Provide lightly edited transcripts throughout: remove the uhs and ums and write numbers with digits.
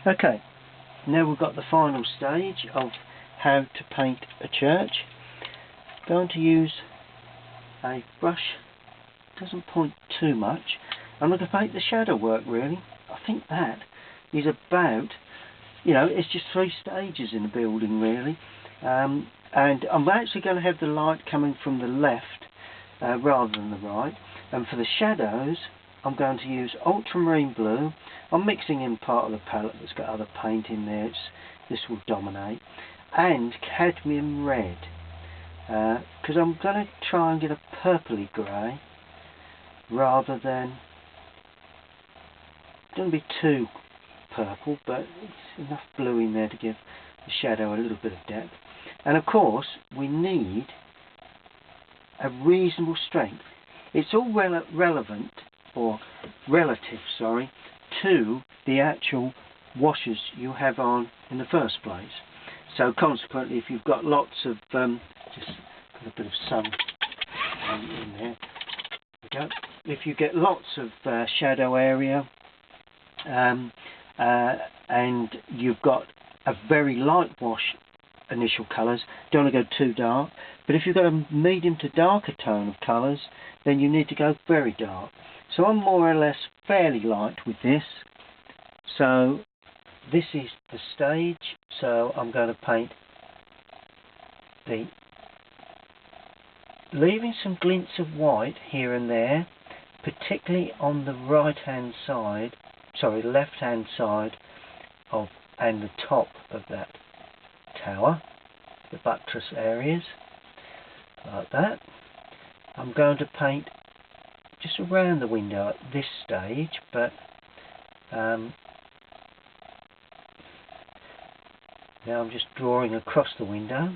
Okay, now we've got the final stage of how to paint a church. Going to use a brush, doesn't point too much. I'm going to paint the shadow work really. I think that is about, it's just 3 stages in the building really. And I'm actually going to have the light coming from the left rather than the right. And for the shadows, I'm going to use ultramarine blue. I'm mixing in part of the palette that's got other paint in there. This will dominate. And cadmium red. Because I'm going to try and get a purpley grey rather than, don't be too purple, but it's enough blue in there to give the shadow a little bit of depth. And of course we need a reasonable strength. It's all relevant, or relative, sorry, to the actual washes you have on in the first place. So consequently, if you've got lots of just put a bit of sun in there. Okay. If you get lots of shadow area and you've got a very light wash initial colours, don't want to go too dark. But if you've got a medium to darker tone of colours, then you need to go very dark. So I'm more or less fairly light with this. So this is the stage. So I'm going to paint leaving some glints of white here and there, particularly on the left hand side of and the top of that tower, the buttress areas, like that. I'm going to paint just around the window at this stage, but now I'm just drawing across the window.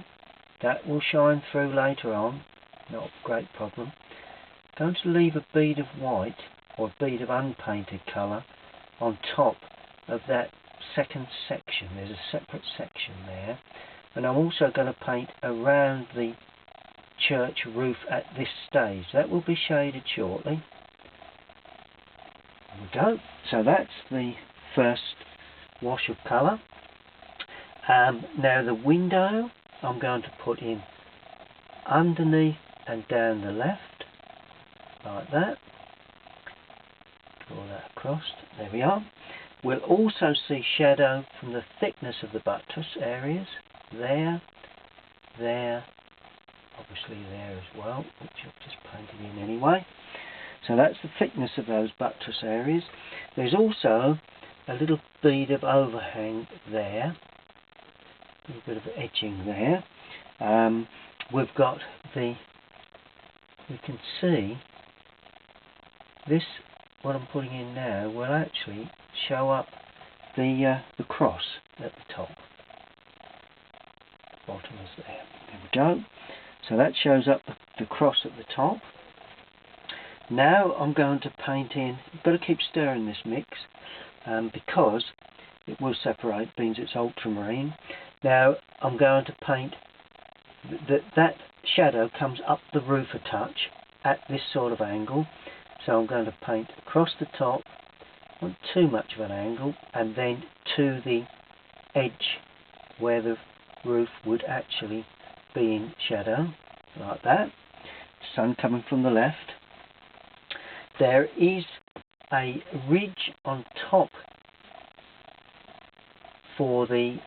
That will shine through later on, not a great problem. I'm going to leave a bead of white or a bead of unpainted colour on top of that second section. There's a separate section there, and I'm also going to paint around the church roof at this stage. That will be shaded shortly. There we go. So that's the first wash of colour. Now the window I'm going to put in underneath and down the left, like that. Draw that across. There we are. We'll also see shadow from the thickness of the buttress areas. There, obviously there as well, which I've just painted in anyway. So that's the thickness of those buttress areas. There's also a little bead of overhang there, a little bit of edging there. We've got you can see this, what I'm putting in now, will actually show up the cross at the top. The bottom is there. There we go. So that shows up the cross at the top. Now I'm going to paint in, you've got to keep stirring this mix because it will separate, being it's ultramarine. Now I'm going to paint that shadow comes up the roof a touch at this sort of angle. So I'm going to paint across the top, not too much of an angle, and then to the edge where the roof would actually be in shadow, like that. Sun coming from the left. There is a ridge on top for the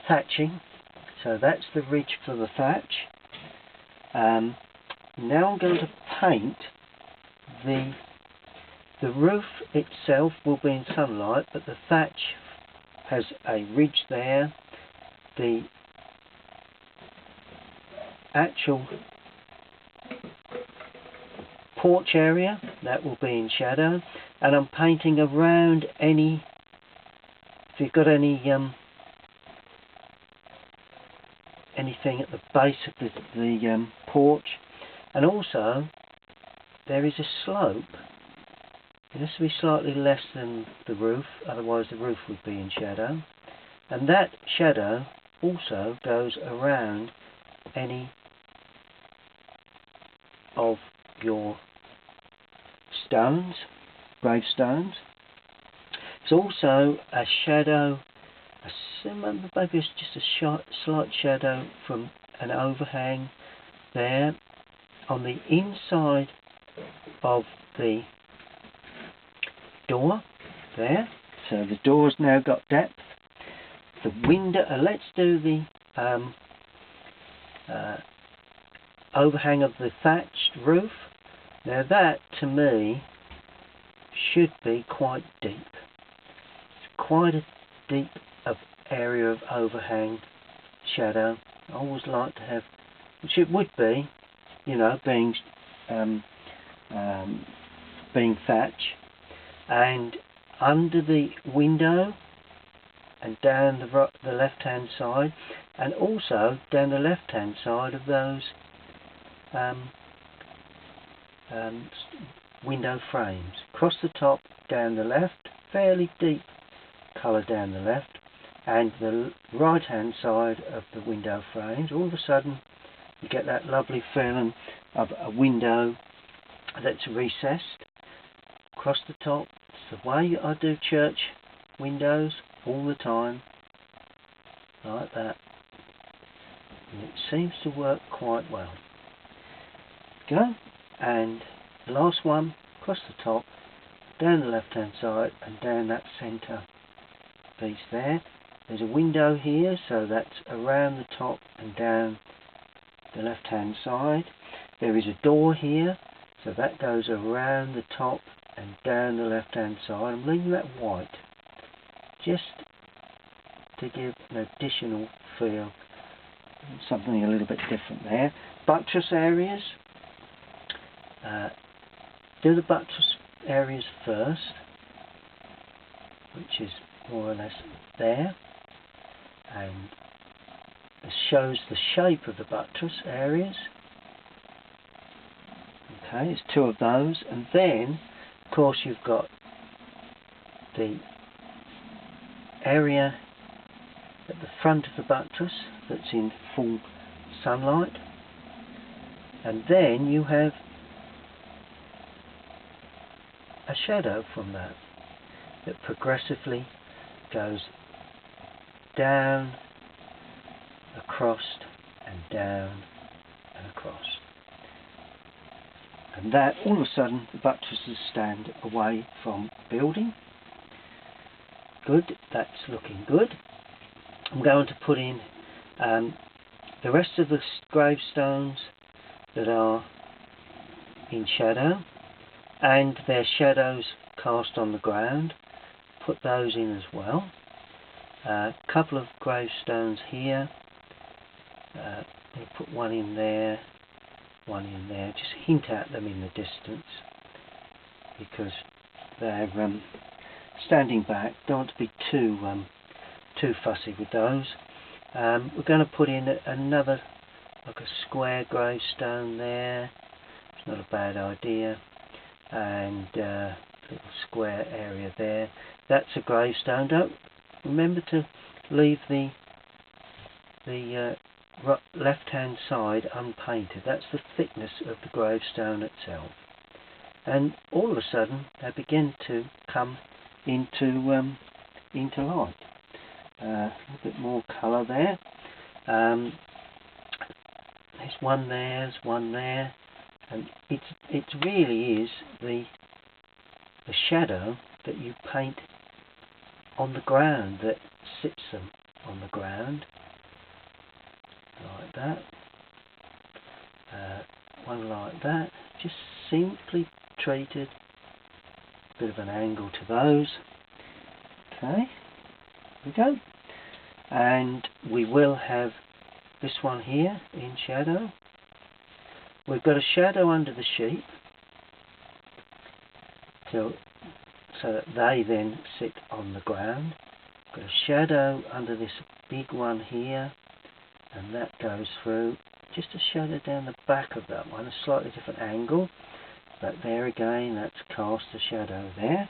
thatching, so that's the ridge for the thatch. Now I'm going to paint the roof itself will be in sunlight, but the thatch has a ridge there. The actual porch area, that will be in shadow, and I'm painting around any, if you've got any anything at the base of the porch. And also there is a slope. It has to be slightly less than the roof, otherwise the roof would be in shadow. And that shadow also goes around any of your stones, gravestones, There's also a shadow, maybe it's just a slight shadow from an overhang there on the inside of the door there. So the door's now got depth. The window, let's do the overhang of the thatched roof. Now that to me should be quite deep. It's quite a deep area of overhang shadow. I always like to have, which it would be, you know, being thatch, and under the window and down the left hand side, and also down the left hand side of those window frames. Across the top, down the left, fairly deep colour down the left, and the right hand side of the window frames. All of a sudden you get that lovely feeling of a window that's recessed across the top. It's the way I do church windows all the time, like that, and it seems to work quite well. Go, and the last one across the top, down the left hand side and down that centre piece there. There's a window here, so that's around the top and down the left hand side. There is a door here, so that goes around the top and down the left hand side. I'm leaving that white just to give an additional feel, something a little bit different there. Buttress areas, do the buttress areas first, which is more or less there, and it shows the shape of the buttress areas. Okay, it's two of those, and then of course you've got the area at the front of the buttress that's in full sunlight, and then you have a shadow from that progressively goes down, across, and down, and across. And that, all of a sudden, the buttresses stand away from building. Good, that's looking good. I'm going to put in the rest of the gravestones that are in shadow, and their shadows cast on the ground. Put those in as well. A couple of gravestones here. Put one in there, one in there. Just hint at them in the distance because they're standing back. Don't want to be too fussy with those. We're going to put in another, like a square gravestone there. It's not a bad idea. And little square area there. That's a gravestone. Don't remember to leave the left hand side unpainted. That's the thickness of the gravestone itself. And all of a sudden they begin to come into light. A little bit more colour there. There's one there, there's one there, and it really is the shadow that you paint on the ground that sits them on the ground, like that. One like that, just simply treated. Bit of an angle to those. Okay, here we go. And we will have this one here in shadow. We've got a shadow under the sheep, so that they then sit on the ground. Got a shadow under this big one here, and that goes through. Just a shadow down the back of that one, a slightly different angle. But there again, that's cast a shadow there.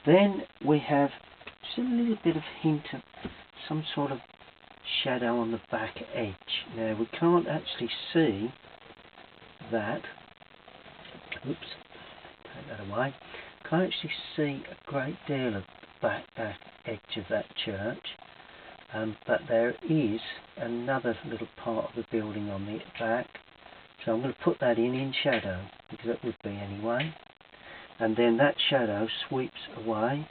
Then we have just a little bit of hint of some sort of shadow on the back edge. Now we can't actually see that. Oops, take that away. Can't actually see a great deal of the back edge of that church, but there is another little part of the building on the back, so I'm going to put that in shadow, because it would be anyway, and then that shadow sweeps away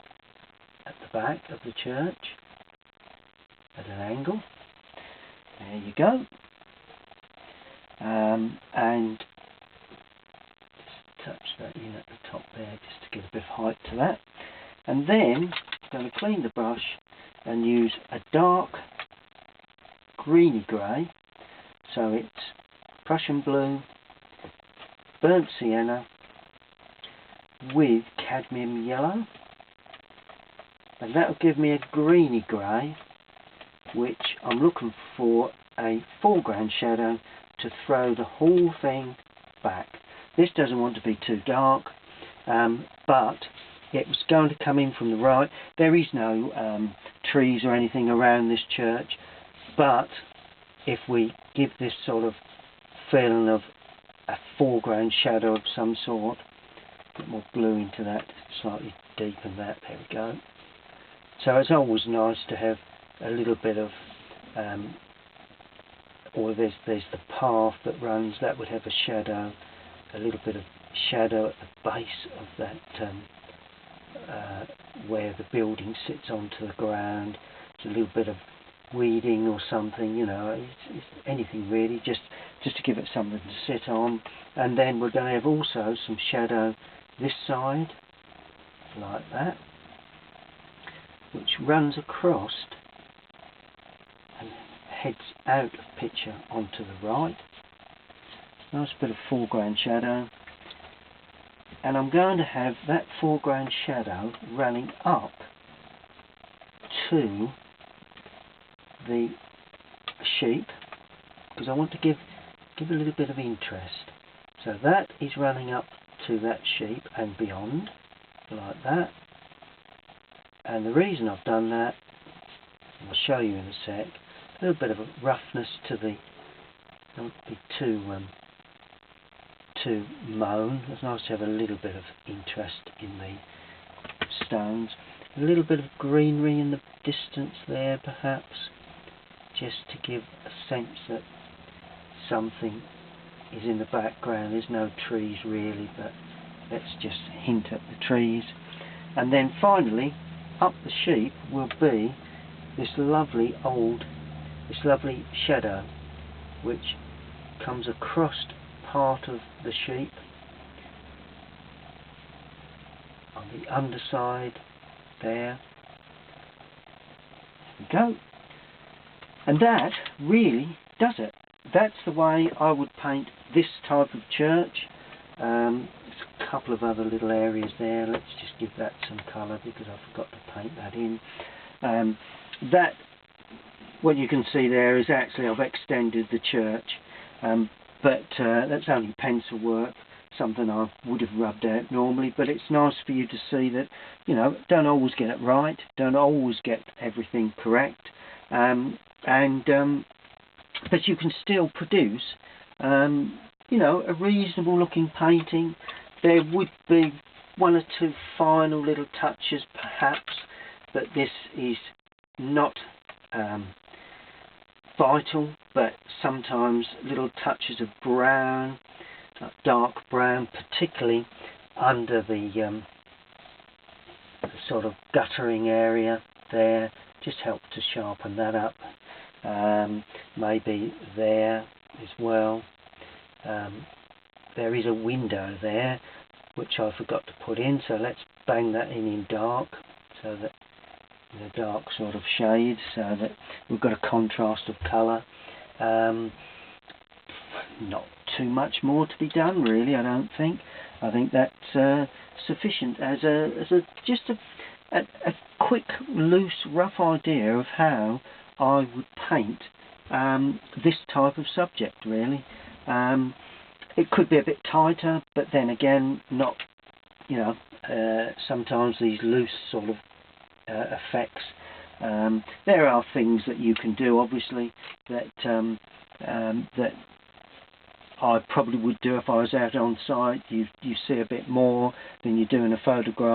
at the back of the church at an angle. There you go. And just touch that in at the top there, just to give a bit of height to that. And then I'm going to clean the brush and use a dark greeny grey, so it's Prussian blue, burnt sienna with cadmium yellow, and that will give me a greeny grey, which I'm looking for a foreground shadow to throw the whole thing back. This doesn't want to be too dark, but it was going to come in from the right. There is no trees or anything around this church, but if we give this sort of feeling of a foreground shadow of some sort, a bit more blue into that, slightly deepen that, there we go. So it's always nice to have a little bit of, or there's the path that runs, that would have a shadow, a little bit of shadow at the base of that, where the building sits onto the ground. It's a little bit of weeding or something, you know, it's anything really, just to give it something to sit on. And then we're going to have also some shadow this side, like that, which runs across and heads out of picture onto the right. Nice bit of foreground shadow, and I'm going to have that foreground shadow running up to the sheep, because I want to give a little bit of interest. So that is running up to that sheep and beyond, like that. And the reason I've done that, I'll show you in a sec, a little bit of a roughness to the, don't be too mown. It's nice to have a little bit of interest in the stones. A little bit of greenery in the distance there, perhaps, just to give a sense that something is in the background. There's no trees really, but let's just hint at the trees. And then finally, up the sheep will be this lovely shadow which comes across part of the sheep on the underside there. There we go. And that really does it. That's the way I would paint this type of church. There's a couple of other little areas there. Let's just give that some colour, because I forgot to paint that in. That, what you can see there is actually I've extended the church, but that's only pencil work, something I would have rubbed out normally. But it's nice for you to see that, you know, don't always get it right, don't always get everything correct, but you can still produce, you know, a reasonable looking painting. There would be one or two final little touches perhaps, but this is not vital, but sometimes little touches of brown, like dark brown, particularly under the sort of guttering area there, just help to sharpen that up. Maybe there as well. There is a window there which I forgot to put in, so let's bang that in dark, so that in a dark sort of shade, so that we've got a contrast of colour. Not too much more to be done really, I don't think. I think that's sufficient as just a quick, loose, rough idea of how I would paint this type of subject really. It could be a bit tighter, but then again, not, you know, sometimes these loose sort of effects, there are things that you can do obviously that that I probably would do if I was out on site. You see a bit more than you do in a photograph.